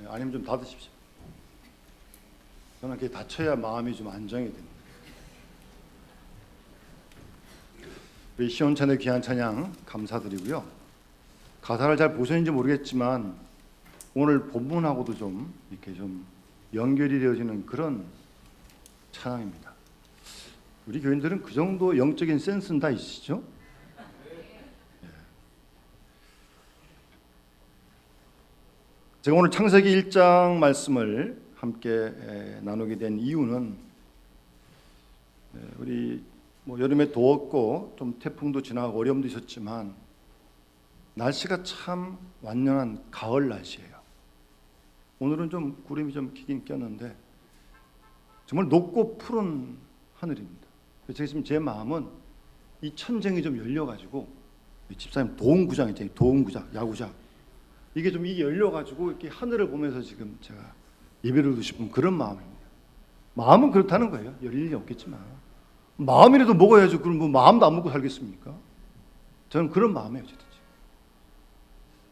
아니면 좀 닫으십시오. 저는 그게 닫혀야 마음이 좀 안정이 됩니다. 우리 시온찬의 귀한 찬양 감사드리고요. 가사를 잘 보셨는지 모르겠지만 오늘 본문하고도 좀 이렇게 좀 연결이 되어지는 그런 찬양입니다. 우리 교인들은 그 정도 영적인 센스는 다 있으시죠? 제가 오늘 창세기 1장 말씀을 함께 나누게 된 이유는 우리 여름에 더웠고 좀 태풍도 지나고 어려움도 있었지만 날씨가 참 완연한 가을 날씨예요. 오늘은 좀 구름이 좀 끼긴 꼈는데 정말 높고 푸른 하늘입니다. 그래서 지금 제 마음은 이 천정이 좀 열려가지고 집사님 도움구장 있잖아요. 도움구장, 야구장 이게 좀 이게 열려가지고 이렇게 하늘을 보면서 지금 제가 예배를 드리고 싶은 그런 마음입니다. 마음은 그렇다는 거예요. 열릴 일이 없겠지만 마음이라도 먹어야죠. 그럼 뭐 마음도 안 먹고 살겠습니까? 저는 그런 마음이에요. 어쨌든지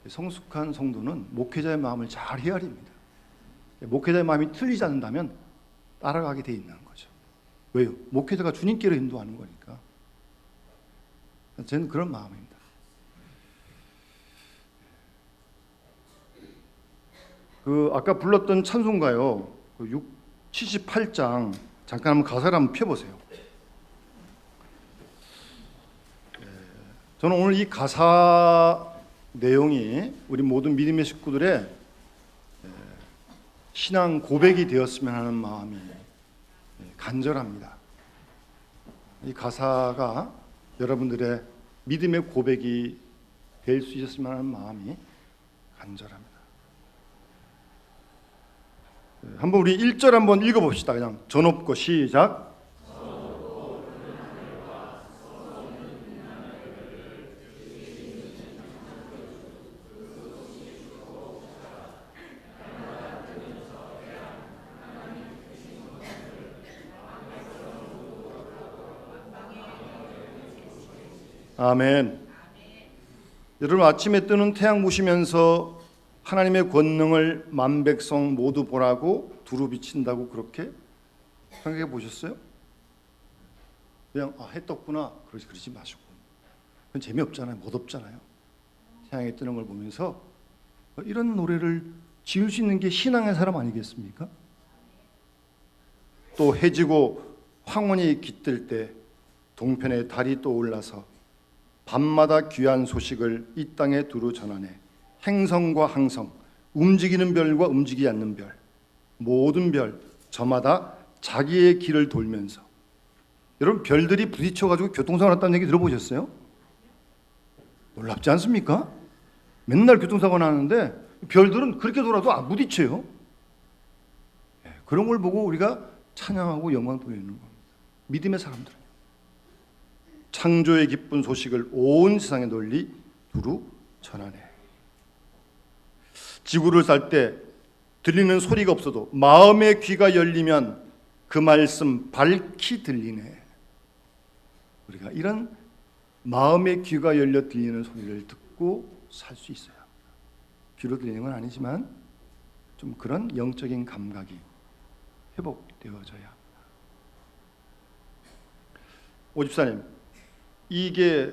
성숙한 성도는 목회자의 마음을 잘 헤아립니다. 목회자의 마음이 틀리지 않는다면 따라가게 돼 있는 거죠. 왜요? 목회자가 주님께로 인도하는 거니까. 저는 그런 마음입니다. 아까 불렀던 찬송가요. 78장 잠깐 한번 가사를 한번 펴보세요. 저는 오늘 이 가사 내용이 우리 모든 믿음의 식구들의 신앙 고백이 되었으면 하는 마음이 간절합니다. 이 가사가 여러분들의 믿음의 고백이 될 수 있었으면 하는 마음이 간절합니다. 한번 우리 1절 한번 읽어봅시다. 그냥 전없고 시작. 아멘. 여러분 아침에 뜨는 태양 보시면서 하나님의 권능을 만백성 모두 보라고 두루 비친다고 그렇게 생각해 보셨어요? 그냥 해 떴구나 그러지 마시고 그건 재미없잖아요. 멋없잖아요. 태양이 뜨는 걸 보면서 이런 노래를 지을 수 있는 게 신앙의 사람 아니겠습니까? 또 해지고 황혼이 깃들 때 동편에 달이 또 올라서 밤마다 귀한 소식을 이 땅에 두루 전하네. 행성과 항성, 움직이는 별과 움직이지 않는 별, 모든 별 저마다 자기의 길을 돌면서. 여러분 별들이 부딪혀가지고 교통사고 났다는 얘기 들어보셨어요? 놀랍지 않습니까? 맨날 교통사고 나는데 별들은 그렇게 돌아도 안 부딪혀요. 그런 걸 보고 우리가 찬양하고 영광 돌리는 겁니다. 믿음의 사람들은 창조의 기쁜 소식을 온 세상에 널리 두루 전하네. 지구를 살 때 들리는 소리가 없어도 마음의 귀가 열리면 그 말씀 밝히 들리네. 우리가 이런 마음의 귀가 열려 들리는 소리를 듣고 살 수 있어요. 귀로 들리는 건 아니지만 좀 그런 영적인 감각이 회복되어져야 합니다. 오집사님, 이게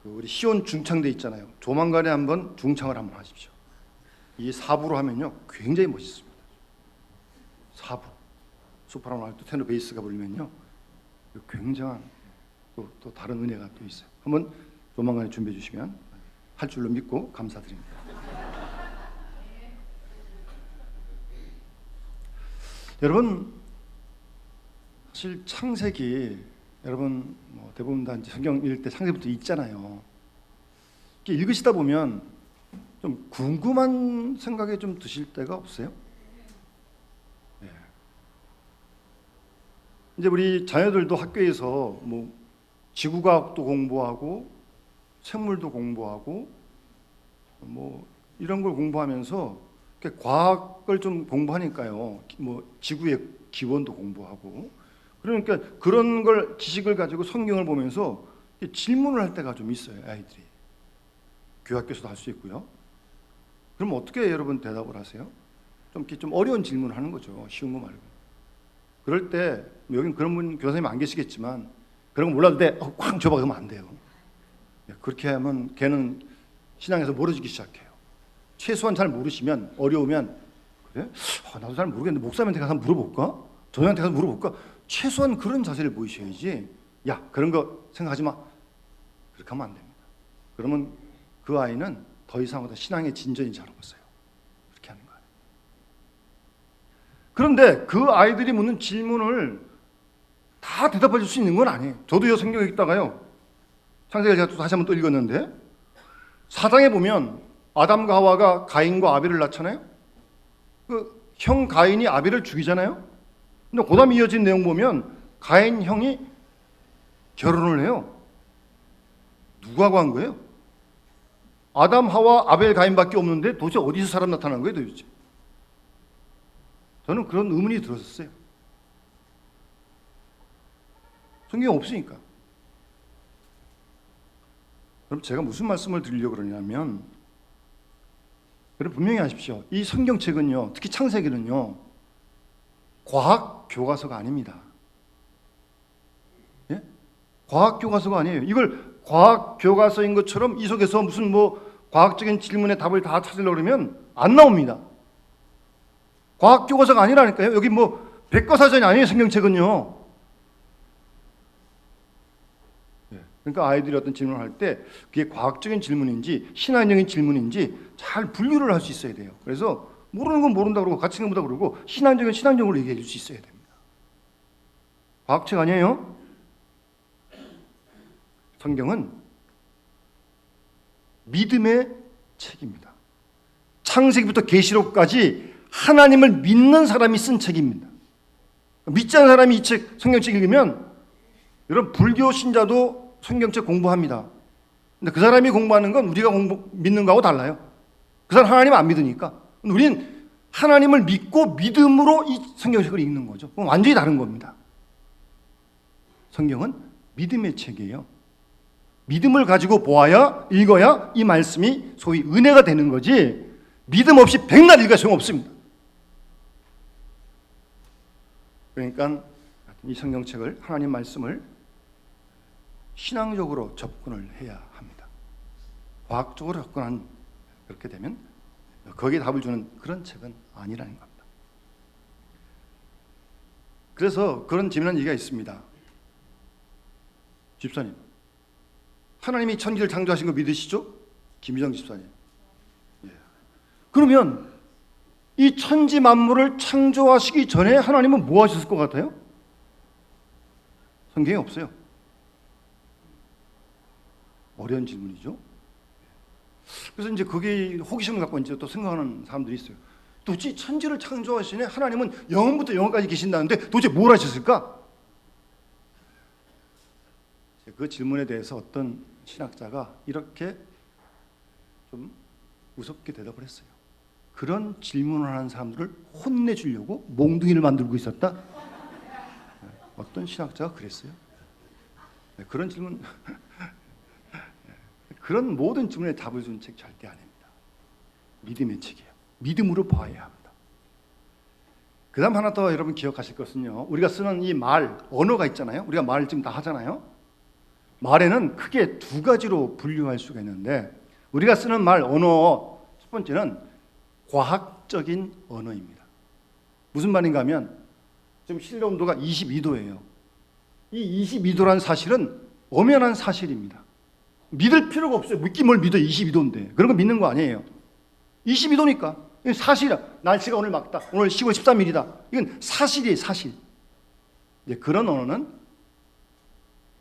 우리 시온 중창대 있잖아요. 조만간에 한번 중창을 한번 하십시오. 이 4부로 하면요 굉장히 멋있습니다. 4부 소프라노 알토 테너 베이스가 부르면요 굉장한 또 다른 은혜가 또 있어요. 한번 조만간에 준비해 주시면 할 줄로 믿고 감사드립니다. 여러분 사실 창세기 여러분 대부분 다 이제 성경 읽을 때 창세기부터 읽잖아요. 이렇게 읽으시다 보면 좀 궁금한 생각이 좀 드실 때가 없어요? 네. 이제 우리 자녀들도 학교에서 지구과학도 공부하고 생물도 공부하고 이런 걸 공부하면서 과학을 좀 공부하니까요. 지구의 기원도 공부하고 그러니까 그런 걸 지식을 가지고 성경을 보면서 질문을 할 때가 좀 있어요. 아이들이 교학교에서도 할 수 있고요. 그럼 어떻게 여러분 대답을 하세요? 좀 어려운 질문을 하는 거죠. 쉬운 거 말고. 그럴 때 여긴 그런 분 교사님 안 계시겠지만 그런 거 몰라도 돼. 쾅 줘봐 그러면 안 돼요. 그렇게 하면 걔는 신앙에서 멀어지기 시작해요. 최소한 잘 모르시면 어려우면 그래? 나도 잘 모르겠는데 목사님한테 가서 물어볼까? 저한테 가서 물어볼까? 최소한 그런 자세를 보이셔야지. 야 그런 거 생각하지 마. 그렇게 하면 안 됩니다. 그러면 그 아이는 더 이상 신앙의 진전이 잘 없어요. 그렇게 하는 거예요. 그런데 그 아이들이 묻는 질문을 다 대답해 줄 수 있는 건 아니에요. 저도요 성경에 읽다가요 창세기를 제가 또 다시 한번 또 읽었는데 4장에 보면 아담과 하와가 가인과 아벨을 낳잖아요. 그 형 가인이 아벨을 죽이잖아요. 근데 그 다음 이어진 내용 보면 가인 형이 결혼을 해요. 누구하고 한 거예요? 아담, 하와, 아벨, 가인밖에 없는데 도대체 어디서 사람 나타난 거예요 도대체? 저는 그런 의문이 들었었어요. 성경에 없으니까. 그럼 제가 무슨 말씀을 드리려고 그러냐면 여러분 분명히 아십시오. 이 성경책은요, 특히 창세기는요, 과학 교과서가 아닙니다. 예? 과학 교과서가 아니에요. 이걸 과학 교과서인 것처럼 이 속에서 무슨 과학적인 질문에 답을 다 찾으려고 그러면 안 나옵니다. 과학 교과서가 아니라니까요. 여기 백과사전이 아니에요. 성경책은요. 그러니까 아이들이 어떤 질문을 할 때 그게 과학적인 질문인지 신앙적인 질문인지 잘 분류를 할 수 있어야 돼요. 그래서 모르는 건 모른다고 그러고 가치는 것보다 그러고 신앙적인 신앙적으로 얘기해 줄 수 있어야 됩니다. 과학책 아니에요. 성경은 믿음의 책입니다. 창세기부터 계시록까지 하나님을 믿는 사람이 쓴 책입니다. 믿지 않는 사람이 이 책 성경책 읽으면 여러분 불교 신자도 성경책 공부합니다. 근데 그 사람이 공부하는 건 우리가 믿는 거하고 달라요. 그 사람 하나님 안 믿으니까. 우리는 하나님을 믿고 믿음으로 이 성경책을 읽는 거죠. 그건 완전히 다른 겁니다. 성경은 믿음의 책이에요. 믿음을 가지고 보아야 읽어야 이 말씀이 소위 은혜가 되는 거지 믿음 없이 백날 읽을 수는 없습니다. 그러니까 이 성경책을 하나님 말씀을 신앙적으로 접근을 해야 합니다. 과학적으로 접근한 그렇게 되면 거기에 답을 주는 그런 책은 아니라는 겁니다. 그래서 그런 재미난 얘기가 있습니다. 집사님, 하나님이 천지를 창조하신 거 믿으시죠? 김희정 집사님. 예. 그러면 이 천지 만물을 창조하시기 전에 하나님은 뭐 하셨을 것 같아요? 성경에 없어요. 어려운 질문이죠. 그래서 이제 그게 호기심을 갖고 이제 또 생각하는 사람들이 있어요. 도대체 천지를 창조하시네 하나님은 영원부터 영원까지 계신다는데 도대체 뭘 하셨을까? 그 질문에 대해서 어떤 신학자가 이렇게 좀 무섭게 대답을 했어요. 그런 질문을 하는 사람들을 혼내주려고 몽둥이를 만들고 있었다. 어떤 신학자가 그랬어요. 그런 질문 그런 모든 질문에 답을 주는 책 절대 아닙니다. 믿음의 책이에요. 믿음으로 봐야 합니다. 그 다음 하나 더 여러분 기억하실 것은요, 우리가 쓰는 이 말, 언어가 있잖아요. 우리가 말을 지금 다 하잖아요. 말에는 크게 두 가지로 분류할 수가 있는데 우리가 쓰는 말, 언어 첫 번째는 과학적인 언어입니다. 무슨 말인가 하면 지금 실내 온도가 22도예요. 이 22도라는 사실은 엄연한 사실입니다. 믿을 필요가 없어요. 믿기 뭘 믿어. 22도인데. 그런 거 믿는 거 아니에요. 22도니까. 이건 사실이야. 날씨가 오늘 맑다. 오늘 10월 13일이다. 이건 사실이에요. 사실. 이제 그런 언어는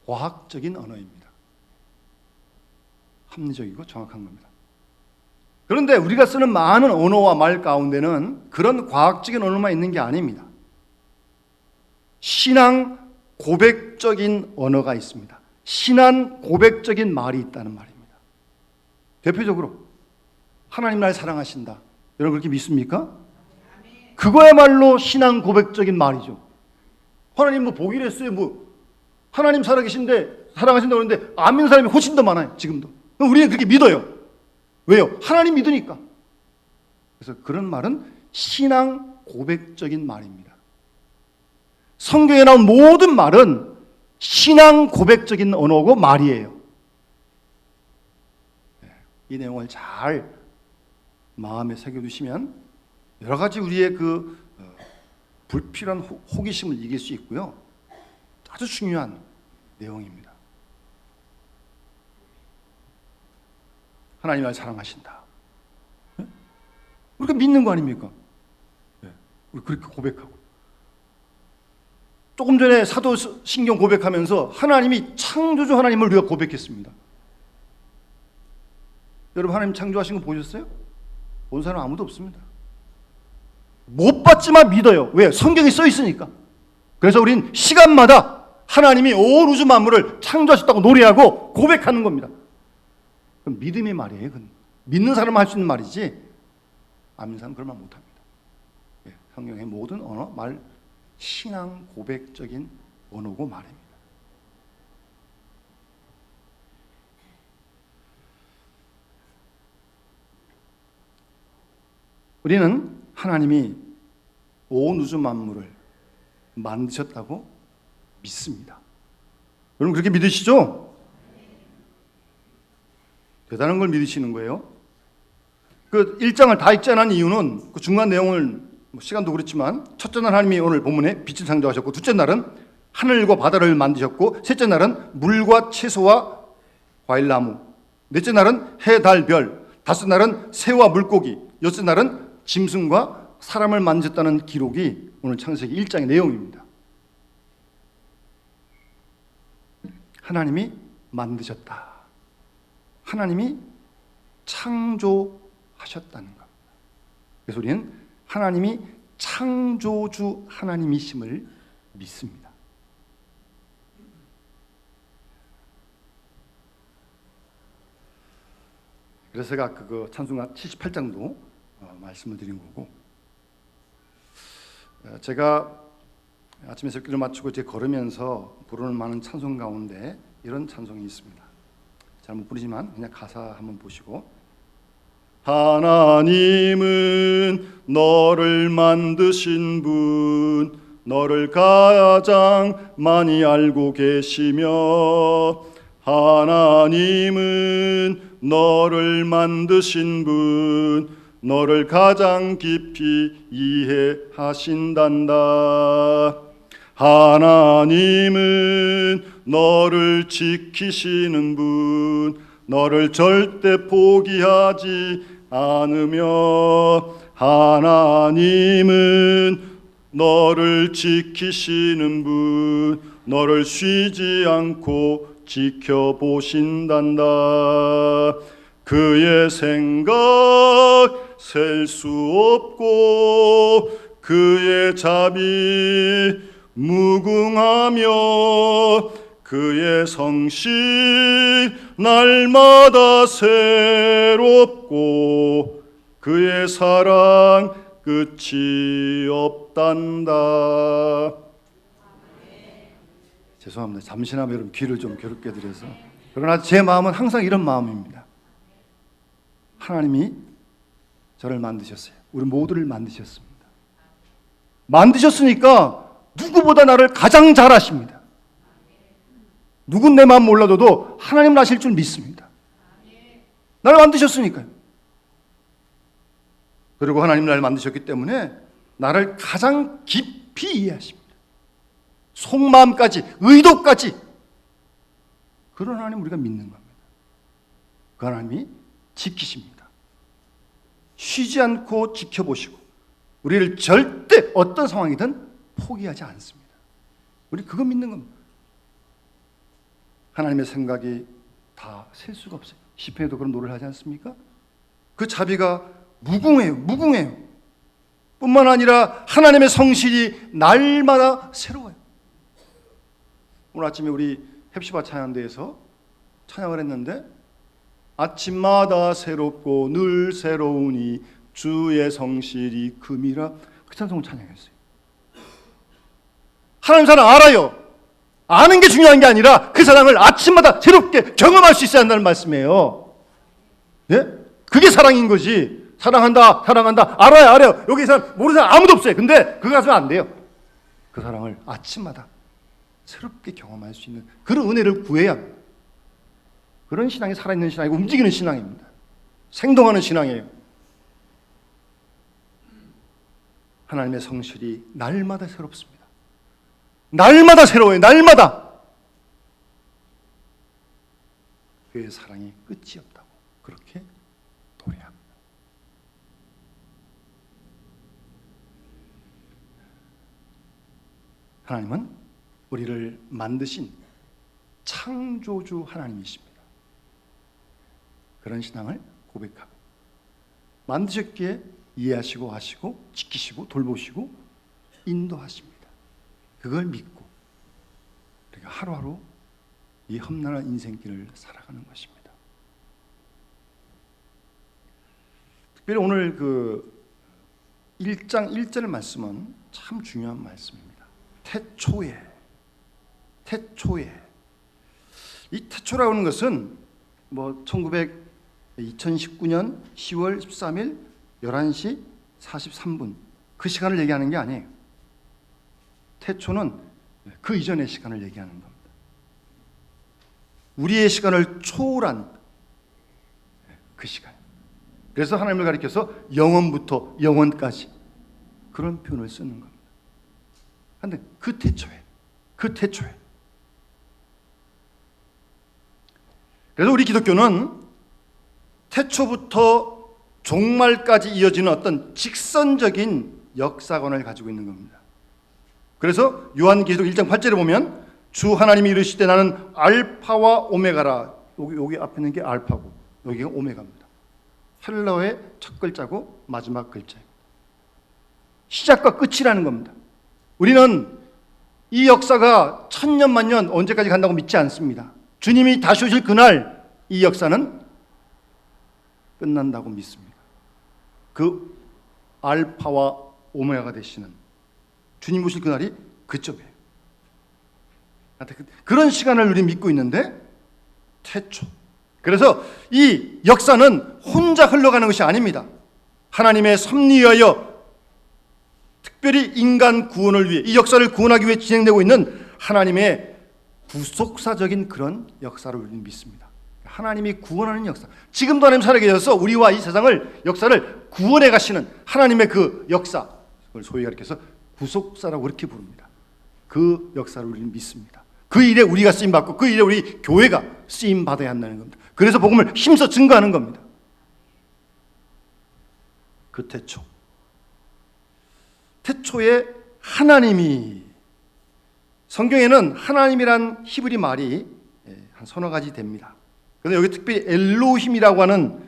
과학적인 언어입니다. 합리적이고 정확한 겁니다. 그런데 우리가 쓰는 많은 언어와 말 가운데는 그런 과학적인 언어만 있는 게 아닙니다. 신앙 고백적인 언어가 있습니다. 신앙 고백적인 말이 있다는 말입니다. 대표적으로 하나님 날 사랑하신다. 여러분 그렇게 믿습니까? 그거야말로 신앙 고백적인 말이죠. 하나님 보기로 했어요. 하나님 살아계신데 사랑하신다고 그러는데 안 믿는 사람이 훨씬 더 많아요. 지금도. 우리는 그렇게 믿어요. 왜요? 하나님 믿으니까. 그래서 그런 말은 신앙 고백적인 말입니다. 성경에 나온 모든 말은 신앙 고백적인 언어고 말이에요. 이 내용을 잘 마음에 새겨두시면 여러 가지 우리의 그 불필요한 호기심을 이길 수 있고요. 아주 중요한 내용입니다. 하나님 날 사랑하신다. 우리가 믿는 거 아닙니까? 우리 그렇게 고백하고. 조금 전에 사도신경 고백하면서 하나님이 창조주 하나님을 우리가 고백했습니다. 여러분 하나님 창조하신 거 보셨어요? 본 사람 아무도 없습니다. 못 봤지만 믿어요. 왜? 성경에 써 있으니까. 그래서 우린 시간마다 하나님이 온 우주 만물을 창조하셨다고 노래하고 고백하는 겁니다. 그건 믿음의 말이에요. 그건 믿는 사람은 할 수 있는 말이지 안 믿는 사람은 그런 말 못합니다. 성경의 모든 언어, 말, 신앙 고백적인 언어고 말입니다. 우리는 하나님이 온 우주 만물을 만드셨다고 믿습니다. 여러분 그렇게 믿으시죠? 대단한 걸 믿으시는 거예요. 그 1장을 다 읽지 않은 이유는 그 중간 내용을 시간도 그렇지만 첫째 날 하나님이 오늘 본문에 빛을 창조하셨고 둘째 날은 하늘과 바다를 만드셨고 셋째 날은 물과 채소와 과일나무 넷째 날은 해, 달, 별 다섯 날은 새와 물고기 여섯 날은 짐승과 사람을 만드셨다는 기록이 오늘 창세기 1장의 내용입니다. 하나님이 만드셨다. 하나님이 창조하셨다는 것. 그래서 우리는 하나님이 창조주 하나님이심을 믿습니다. 그래서 제가 그 찬송가 78장도 말씀을 드린 거고, 제가 아침에 기도를 마치고 이제 걸으면서 부르는 많은 찬송 가운데 이런 찬송이 있습니다. 잘 못 부르지만 그냥 가사 한번 보시고, 하나님은 너를 만드신 분, 너를 가장 많이 알고 계시며, 하나님은 너를 만드신 분, 너를 가장 깊이 이해하신단다. 하나님은 너를 지키시는 분, 너를 절대 포기하지 않으며, 하나님은 너를 지키시는 분, 너를 쉬지 않고 지켜보신단다. 그의 생각 셀 수 없고 그의 자비 무궁하며 그의 성실 날마다 새롭고 그의 사랑 끝이 없단다. 죄송합니다. 잠시나마 여러분 귀를 좀 괴롭게 드려서. 그러나 제 마음은 항상 이런 마음입니다. 하나님이 저를 만드셨어요. 우리 모두를 만드셨습니다. 만드셨으니까 누구보다 나를 가장 잘 아십니다. 누군 내 마음 몰라도 하나님은 아실 줄 믿습니다. 나를 만드셨으니까요. 그리고 하나님 나를 만드셨기 때문에 나를 가장 깊이 이해하십니다. 속마음까지, 의도까지. 그런 하나님 우리가 믿는 겁니다. 그 하나님이 지키십니다. 쉬지 않고 지켜보시고 우리를 절대 어떤 상황이든 포기하지 않습니다. 우리 그거 믿는 겁니다. 하나님의 생각이 다 셀 수가 없어요. 시편에도 그런 노래를 하지 않습니까? 그 자비가 무궁해요. 무궁해요. 뿐만 아니라 하나님의 성실이 날마다 새로워요. 오늘 아침에 우리 헵시바 찬양대에서 찬양을 했는데, 아침마다 새롭고 늘 새로우니 주의 성실이 금이라, 그 찬송을 찬양했어요. 하나님 사랑 알아요. 아는 게 중요한 게 아니라 그 사랑을 아침마다 새롭게 경험할 수 있어야 한다는 말씀이에요. 예? 그게 사랑인 거지. 사랑한다, 사랑한다. 알아요, 알아요. 여기 사람 모르는 사람 아무도 없어요. 근데 그거 가지고 안 돼요. 그 사랑을 아침마다 새롭게 경험할 수 있는 그런 은혜를 구해야 합니다. 그런 신앙이 살아있는 신앙이고 움직이는 신앙입니다. 생동하는 신앙이에요. 하나님의 성실이 날마다 새롭습니다. 날마다 새로워요. 날마다. 그의 사랑이 끝이 없다고 그렇게 노래합니다. 하나님은 우리를 만드신 창조주 하나님이십니다. 그런 신앙을 고백하고 만드셨기에 이해하시고 하시고 지키시고 돌보시고 인도하십니다. 그걸 믿고 우리가 하루하루 이 험난한 인생길을 살아가는 것입니다. 특별히 오늘 그 1장 1절 말씀은 참 중요한 말씀입니다. 태초에 이 태초라고 하는 것은 2019년 10월 13일 11시 43분 그 시간을 얘기하는 게 아니에요. 태초는 그 이전의 시간을 얘기하는 겁니다. 우리의 시간을 초월한 그 시간. 그래서 하나님을 가리켜서 영원부터 영원까지 그런 표현을 쓰는 겁니다. 그런데 그 태초에 그래서 우리 기독교는 태초부터 종말까지 이어지는 어떤 직선적인 역사관을 가지고 있는 겁니다. 그래서 요한계시록 1장 8절에 보면 주 하나님이 이르시되 나는 알파와 오메가라. 여기 앞에 있는 게 알파고 여기가 오메가입니다. 헬라어의 첫 글자고 마지막 글자입니다. 시작과 끝이라는 겁니다. 우리는 이 역사가 천년 만년 언제까지 간다고 믿지 않습니다. 주님이 다시 오실 그날 이 역사는 끝난다고 믿습니다. 그 알파와 오메가가 되시는 주님 오실 그날이 그쪽이에요. 그런 시간을 우리 믿고 있는데 태초. 그래서 이 역사는 혼자 흘러가는 것이 아닙니다. 하나님의 섭리하여 특별히 인간 구원을 위해 이 역사를 구원하기 위해 진행되고 있는 하나님의 구속사적인 그런 역사를 우리는 믿습니다. 하나님이 구원하는 역사. 지금도 하나님 살아계셔서 우리와 이 세상을 역사를 구원해 가시는 하나님의 그 역사. 그걸 소위 가리켜서 구속사라고 그렇게 부릅니다. 그 역사를 우리는 믿습니다. 그 일에 우리가 쓰임받고 그 일에 우리 교회가 쓰임받아야 한다는 겁니다. 그래서 복음을 힘써 증거하는 겁니다. 그 태초에 하나님이, 성경에는 하나님이란 히브리 말이 한 서너 가지 됩니다. 그런데 여기 특별히 엘로힘이라고 하는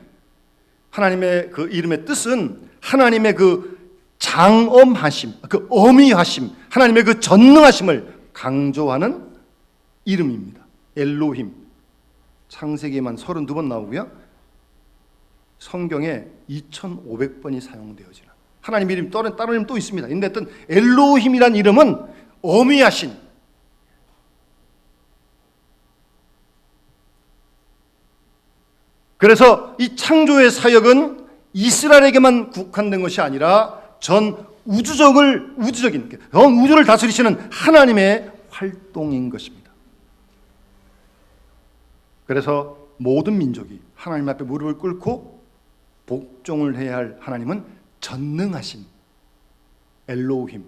하나님의 그 이름의 뜻은 하나님의 그 장엄하심, 그 어미하심, 하나님의 그 전능하심을 강조하는 이름입니다. 엘로힘. 창세기에만 32번 나오고요. 성경에 2500번이 사용되어지는 하나님 이름, 다른 이름 또 있습니다. 근데 어떤 엘로힘이란 이름은 어미하신, 그래서 이 창조의 사역은 이스라엘에게만 국한된 것이 아니라 전 우주적인 전 우주를 다스리시는 하나님의 활동인 것입니다. 그래서 모든 민족이 하나님 앞에 무릎을 꿇고 복종을 해야 할 하나님은 전능하신 엘로힘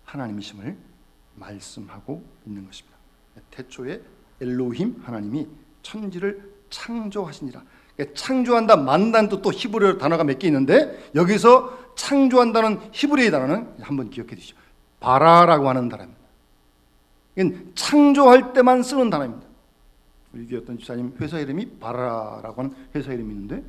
하나님이심을 말씀하고 있는 것입니다. 태초에 엘로힘 하나님이 천지를 창조하시니라. 창조한다, 만다는 또 히브리어 단어가 몇 개 있는데 여기서 창조한다는 히브리어 단어는 한번 기억해 두시죠. 바라라고 하는 단어입니다. 이건 창조할 때만 쓰는 단어입니다. 우리 교회 어떤 집사님 회사 이름이 바라라고 하는 회사 이름이 있는데,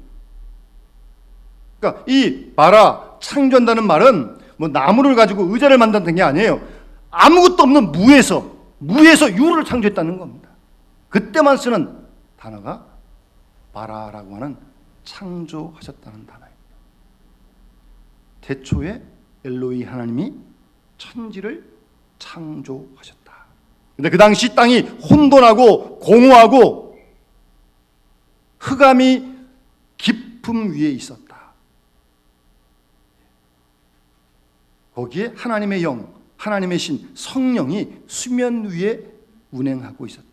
그러니까 이 바라, 창조한다는 말은 뭐 나무를 가지고 의자를 만든다는 게 아니에요. 아무것도 없는 무에서 유를 창조했다는 겁니다. 그때만 쓰는 단어가 바라라고 하는 창조하셨다는 단어입니다. 태초에 엘로이 하나님이 천지를 창조하셨다. 근데 그 당시 땅이 혼돈하고 공허하고 흑암이 깊음 위에 있었다. 거기에 하나님의 영, 하나님의 신, 성령이 수면 위에 운행하고 있었다.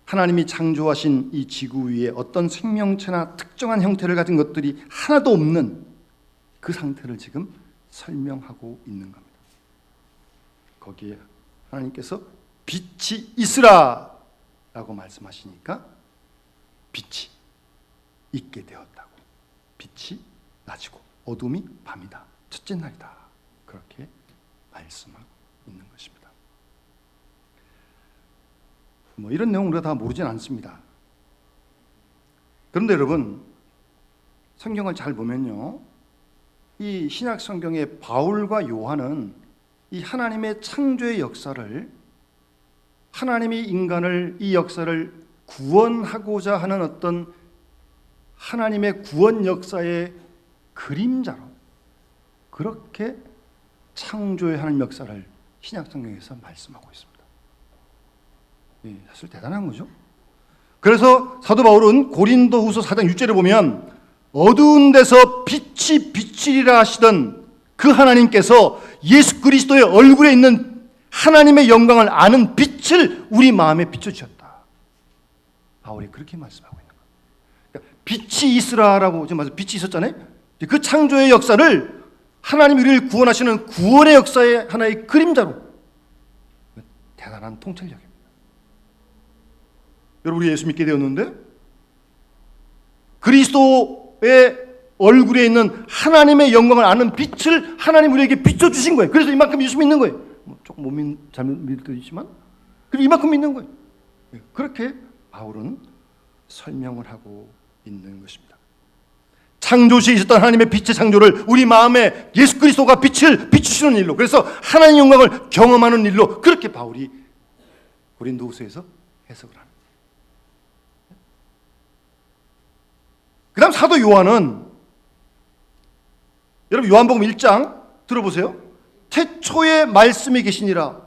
하나님이 창조하신 이 지구 위에 어떤 생명체나 특정한 형태를 가진 것들이 하나도 없는 그 상태를 지금 설명하고 있는 겁니다. 거기에 하나님께서 빛이 있으라 라고 말씀하시니까 빛이 있게 되었다고. 빛이 낮이고 어둠이 밤이다. 첫째 날이다. 그렇게 말씀하고 있는 것입니다. 이런 내용 우리가 다 모르진 않습니다. 그런데 여러분, 성경을 잘 보면요, 이 신약 성경의 바울과 요한은 이 하나님의 창조의 역사를, 하나님이 인간을, 이 역사를 구원하고자 하는 어떤 하나님의 구원 역사의 그림자로 그렇게 창조의 하나님 역사를 신약 성경에서 말씀하고 있습니다. 사실 대단한 거죠. 그래서 사도 바울은 고린도후서 4장 6절에 보면 어두운 데서 빛이 비치리라 하시던 그 하나님께서 예수 그리스도의 얼굴에 있는 하나님의 영광을 아는 빛을 우리 마음에 비춰주셨다. 바울이 그렇게 말씀하고 있는 거예요. 그러니까 빛이 있으라라고 지금 말씀, 빛이 있었잖아요. 그 창조의 역사를 하나님이 우리를 구원하시는 구원의 역사의 하나의 그림자로, 대단한 통찰력입니다. 여러분, 우리 예수 믿게 되었는데 그리스도의 얼굴에 있는 하나님의 영광을 아는 빛을 하나님 우리에게 비춰주신 거예요. 그래서 이만큼 예수 믿는 거예요. 조금 못 잘못 믿을 때도 있지만 그리고 이만큼 믿는 거예요. 그렇게 바울은 설명을 하고 있는 것입니다. 창조시에 있었던 하나님의 빛의 창조를 우리 마음에 예수 그리스도가 빛을 비추시는 일로, 그래서 하나님의 영광을 경험하는 일로, 그렇게 바울이 고린도후서에서 해석을 합니다. 그 다음 사도 요한은, 여러분 요한복음 1장 들어보세요. 태초에 말씀이 계시니라.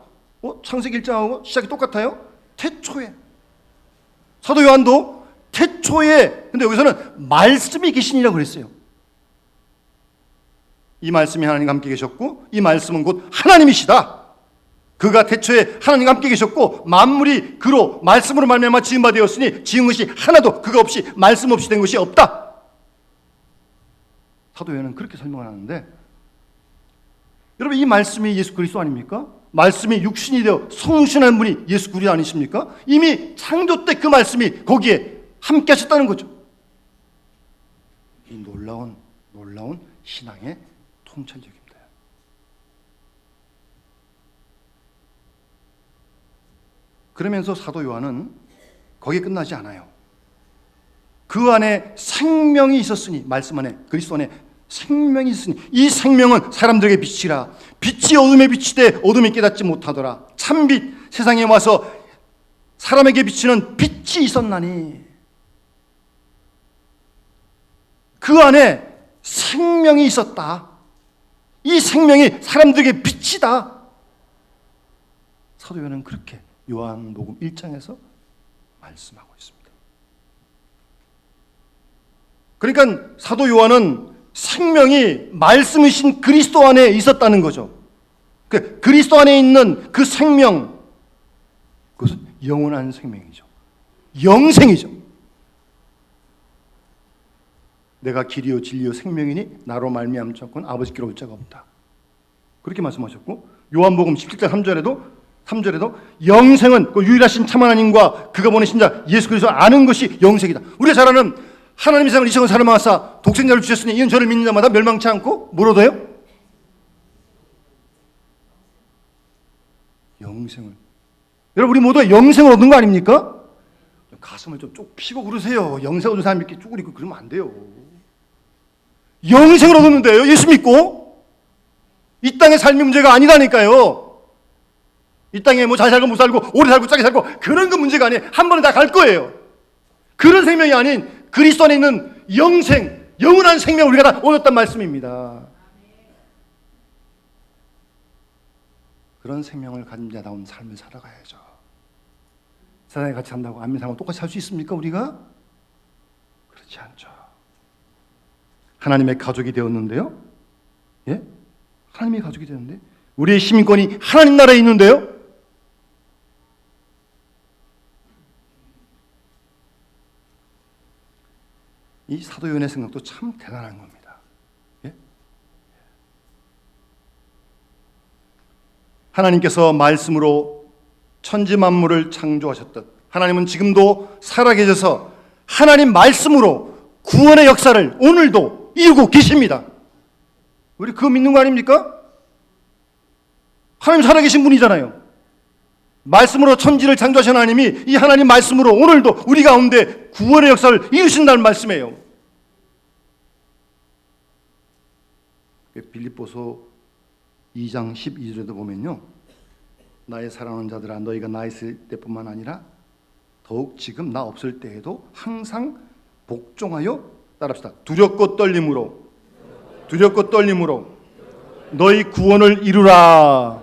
창세기 1장하고 시작이 똑같아요. 태초에. 사도 요한도 태초에, 근데 여기서는 말씀이 계시니라고 그랬어요. 이 말씀이 하나님과 함께 계셨고 이 말씀은 곧 하나님이시다. 그가 태초에 하나님과 함께 계셨고 만물이 그로 말씀으로 말미암아 지은 바 되었으니 지은 것이 하나도 그가 없이 말씀 없이 된 것이 없다. 사도 요한은 그렇게 설명을 하는데, 여러분 이 말씀이 예수 그리스도 아닙니까? 말씀이 육신이 되어 성육신한 분이 예수 그리스도 아니십니까? 이미 창조 때 그 말씀이 거기에 함께 하셨다는 거죠. 이 놀라운 신앙의 통찰력입니다. 그러면서 사도 요한은 거기에 끝나지 않아요. 그 안에 생명이 있었으니, 말씀 안에, 그리스도 안에 생명이 있으니 이 생명은 사람들에게 빛이라. 빛이 어둠에 비치되 어둠이 깨닫지 못하더라. 참빛 세상에 와서 사람에게 비치는 빛이 있었나니 그 안에 생명이 있었다. 이 생명이 사람들에게 빛이다. 사도 요한은 그렇게 요한복음 1장에서 말씀하고 있습니다. 그러니까 사도 요한은 생명이 말씀이신 그리스도 안에 있었다는 거죠. 그리스도 안에 있는 그 생명, 그것은 영원한 생명이죠. 영생이죠. 내가 길이요 진리요 생명이니 나로 말미암지 않고는 아버지께로 올 자가 없다. 그렇게 말씀하셨고, 요한복음 17장 3절에도 영생은 그 유일하신 참 하나님과 그가 보내신 자 예수 그리스도를 아는 것이 영생이다. 우리가 잘 아는 하나님이 세상을 이처럼 사랑하사 독생자를 주셨으니 이는 저를 믿는 자마다 멸망치 않고 뭐로 돼요? 영생을. 여러분 우리 모두가 영생을 얻은 거 아닙니까? 가슴을 좀 쭉 피고 그러세요. 영생 얻은 사람이 이렇게 쭈그리고 그러면 안 돼요. 영생을 얻었는데요, 예수 믿고. 이 땅의 삶이 문제가 아니라니까요. 이 땅에 뭐 잘 살고 못 살고 오래 살고 짧게 살고 그런 거 문제가 아니에요. 한 번에 다 갈 거예요. 그런 생명이 아닌 그리스도 안에 있는 영생, 영원한 생명을 우리가 다 얻었단 말씀입니다. 그런 생명을 가진 자다운 삶을 살아가야죠. 세상에 같이 산다고 안 믿는 사람하고 똑같이 살 수 있습니까, 우리가? 그렇지 않죠. 하나님의 가족이 되었는데요. 예? 하나님의 가족이 되었는데 우리의 시민권이 하나님 나라에 있는데요. 이 사도 요한의 생각도 참 대단한 겁니다. 예? 하나님께서 말씀으로 천지 만물을 창조하셨듯 하나님은 지금도 살아계셔서 하나님 말씀으로 구원의 역사를 오늘도 이루고 계십니다. 우리 그거 믿는 거 아닙니까? 하나님 살아계신 분이잖아요. 말씀으로 천지를 창조하신 하나님이 이 하나님 말씀으로 오늘도 우리 가운데 구원의 역사를 이루신다는 말씀이에요. 빌립보서 2장 12절에도 보면요, 나의 사랑하는 자들아 너희가 나 있을 때뿐만 아니라 더욱 지금 나 없을 때에도 항상 복종하여 따릅시다. 두렵고 떨림으로 너희 구원을 이루라.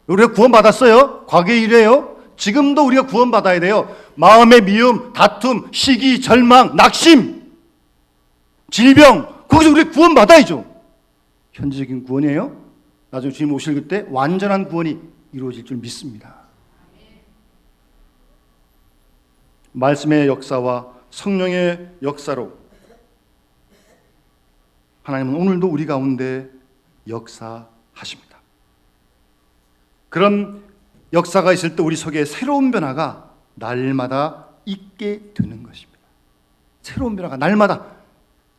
우리가 구원 받았어요. 과거의 일이에요. 지금도 우리가 구원 받아야 돼요. 마음의 미움, 다툼, 시기, 절망, 낙심, 질병, 거기서 우리 구원 받아야죠. 현재적인 구원이에요. 나중에 주님 오실 그때 완전한 구원이 이루어질 줄 믿습니다. 말씀의 역사와 성령의 역사로 하나님은 오늘도 우리 가운데 역사하십니다. 그런 역사가 있을 때 우리 속에 새로운 변화가 날마다 있게 되는 것입니다. 새로운 변화가 날마다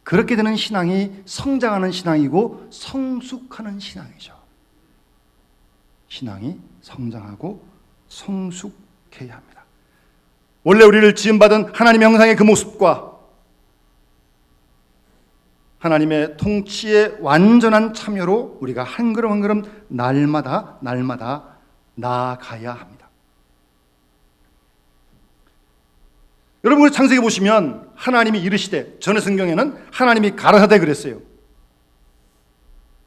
그렇게 되는 신앙이 성장하는 신앙이고 성숙하는 신앙이죠. 신앙이 성장하고 성숙해야 합니다. 원래 우리를 지음받은 하나님의 형상의 그 모습과 하나님의 통치의 완전한 참여로 우리가 한 걸음 한 걸음 날마다 나아가야 합니다. 여러분, 우리 창세기 보시면 하나님이 이르시되, 전의 성경에는 하나님이 가라사대 그랬어요.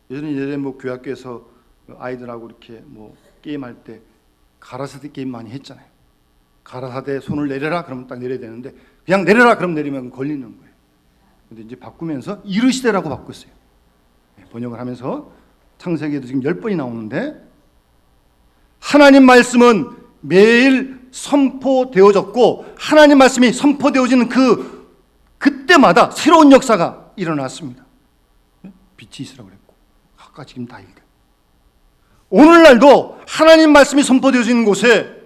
예전에 뭐 교학교에서 아이들하고 이렇게 뭐 게임할 때 가라사대 게임 많이 했잖아요. 가라사대 손을 내려라 그러면 딱 내려야 되는데 그냥 내려라 그럼 내리면 걸리는 거예요. 근데 이제 바꾸면서 이르시되라고 바꿨어요. 번역을 하면서 창세기에도 지금 10번이 나오는데, 하나님 말씀은 매일 선포되어졌고 하나님 말씀이 선포되어지는 그때마다 새로운 역사가 일어났습니다. 빛이 있으라고 그랬고 아까 지금 다 읽어요. 오늘날도 하나님 말씀이 선포되어지는 곳에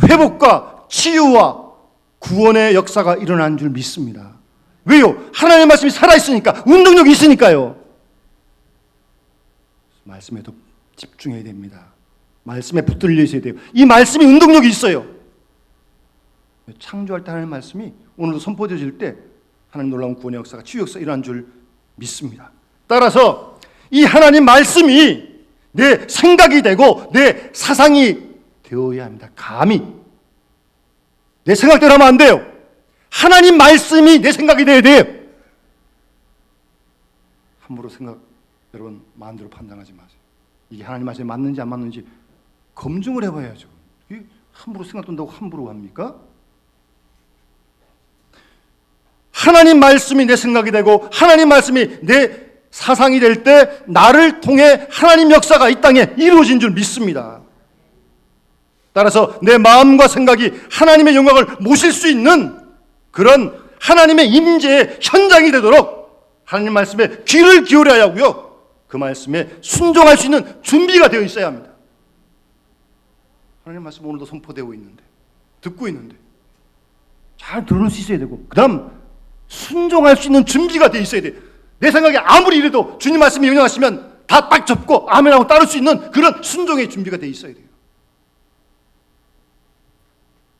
회복과 치유와 구원의 역사가 일어난 줄 믿습니다. 왜요? 하나님 말씀이 살아있으니까, 운동력이 있으니까요. 말씀에도 집중해야 됩니다. 말씀에 붙들려 있어야 돼요. 이 말씀이 운동력이 있어요. 창조할 때 하나님 말씀이 오늘도 선포되어질 때 하나님 놀라운 구원의 역사가, 치유 역사가 일어난 줄 믿습니다. 따라서 이 하나님 말씀이 내 생각이 되고 내 사상이 되어야 합니다. 감히 내 생각대로 하면 안 돼요. 하나님 말씀이 내 생각이 돼야 돼요. 함부로 생각, 여러분 마음대로 판단하지 마세요. 이게 하나님 말씀에 맞는지 안 맞는지 검증을 해봐야죠. 이게 함부로 생각된다고 함부로 합니까? 하나님 말씀이 내 생각이 되고 하나님 말씀이 내 사상이 될 때 나를 통해 하나님 역사가 이 땅에 이루어진 줄 믿습니다. 따라서 내 마음과 생각이 하나님의 영광을 모실 수 있는 그런 하나님의 임재의 현장이 되도록 하나님 말씀에 귀를 기울여야 하고요, 그 말씀에 순종할 수 있는 준비가 되어 있어야 합니다. 하나님 말씀 오늘도 선포되고 있는데, 듣고 있는데 잘 들을 수 있어야 되고, 그 다음 순종할 수 있는 준비가 되어 있어야 돼요. 내 생각에 아무리 이래도 주님 말씀이 영향하시면 다 딱 접고 아멘하고 따를 수 있는 그런 순종의 준비가 되어 있어야 돼요.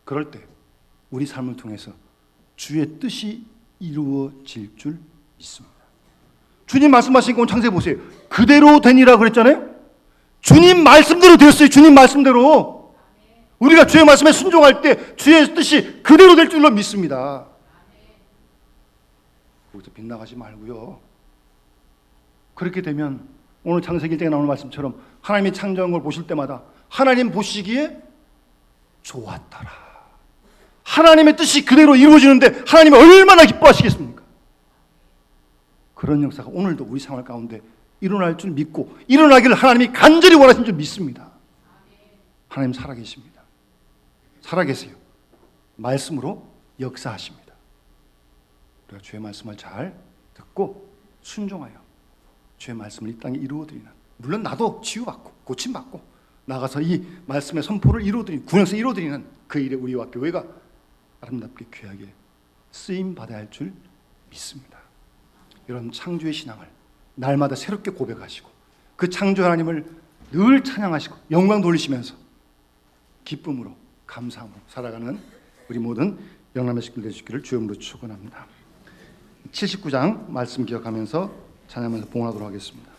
그럴 때 우리 삶을 통해서 주의 뜻이 이루어질 줄 믿습니다. 주님 말씀하신 건 창세기 보세요. 그대로 되니라 그랬잖아요. 주님 말씀대로 되었어요. 주님 말씀대로. 우리가 주의 말씀에 순종할 때 주의 뜻이 그대로 될 줄로 믿습니다. 거기서 빗나가지 말고요. 그렇게 되면 오늘 창세기 1장에 나오는 말씀처럼 하나님이 창조한 걸 보실 때마다 하나님 보시기에 좋았더라. 하나님의 뜻이 그대로 이루어지는데 하나님이 얼마나 기뻐하시겠습니까? 그런 역사가 오늘도 우리 생활 가운데 일어날 줄 믿고 일어나기를 하나님이 간절히 원하신 줄 믿습니다. 하나님 살아계십니다. 살아계세요. 말씀으로 역사하십니다. 우리가 주의 말씀을 잘 듣고 순종하여 주의 말씀을 이 땅에 이루어드리는, 물론 나도 치유받고 고침받고 나가서 이 말씀의 선포를 이루어드리는, 구원에서 이루어드리는 그 일에 우리와 교회가 아름답게 귀하게 쓰임받아야 할 줄 믿습니다. 이런 창조의 신앙을 날마다 새롭게 고백하시고 그 창조 하나님을 늘 찬양하시고 영광 돌리시면서 기쁨으로 감사함으로 살아가는 우리 모든 영남의 식구들 되시기를 주님으로 축원합니다. 79장 말씀 기억하면서 찬양하면서 봉헌하도록 하겠습니다.